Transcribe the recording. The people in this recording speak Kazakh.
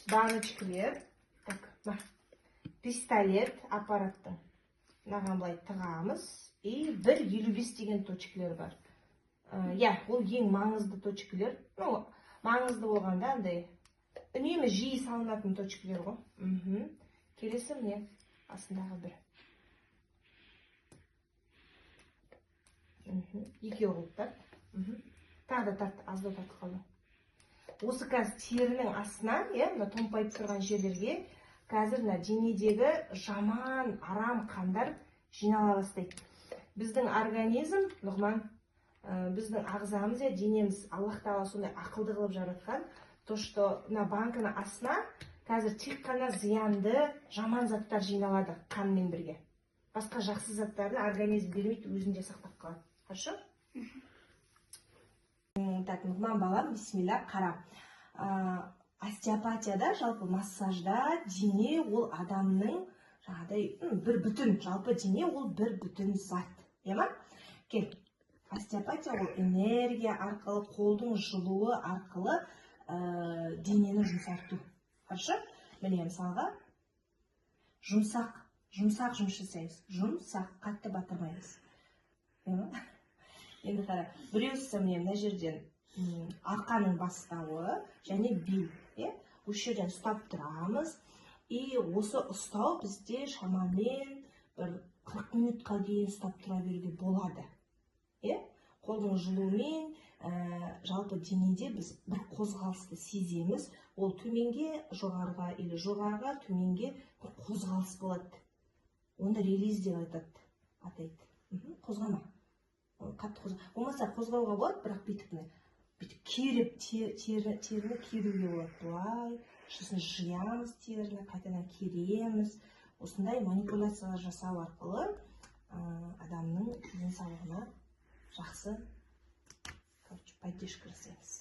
баночкалер. Так, пистолет аппараттың. Мынаған былай тығамыз. И 1,55 деген точкалер бар. Ол ең маңызды точкалер. Маңызды болғанда андай үнемі жиі салынатын точкалер ғой. Келесі міне астындағы бір. Екеу қылып тарт. Тағы да тарт, аздау тартып қалды. Осы қазір терінің астынан, мына томпайып тұрған жерлерге қазір денедегі жаман, арам қандар жинала бастайды. Біздің организм, Нұғман, біздің ағзамыз, денеміз Аллах Тағала сондай ақылды қылып жаратқан, то что мына банканың астына қазір тек қана зиянды, жаман заттар жиналады қанмен бірге. Басқа жақсы заттарды организм бермейді, өзінде сақтап қалады. Хорошо? Так, Нұғман балам, бисмилля, қара. Остеопатияда, жалпы массажда дене ол адамның жаңағыдай бір бүтін, жалпы дене ол бір бүтін зат. Ема? Кел. Остеопатия ол энергия арқылы, қолдың жылуы арқылы денені жұмсарту. Хорошо? Міне мысалға жұмсақ жұмыс жасаймыз. Жұмсақ, қатты батырмаймыз. Енді қара, біреусі мына жерден арқаның бастауы және бел. Осы жерден ұстап тұрамыз. И осы ұстау бізде шамамен бір 40 минутқа дейін ұстап тұра беруге болады. Қолдың жылуымен жалпы денеде біз бір қозғалысты сеземіз. Ол төменге, жоғарыға или жоғарыға, төменге бір қозғалыс болады. Онда релиз деп атайды. Қозғама. Қатты қозғама. Болмаса қозғауға болады, бірақ бүйтіп керіп, теріні керуге болады. Бұлай, сосын жиямыз теріні, қайтадан кереміз. Осындай манипуляциялар жасау арқылы адамның денсаулығына жақсы поддержка жасаймыз.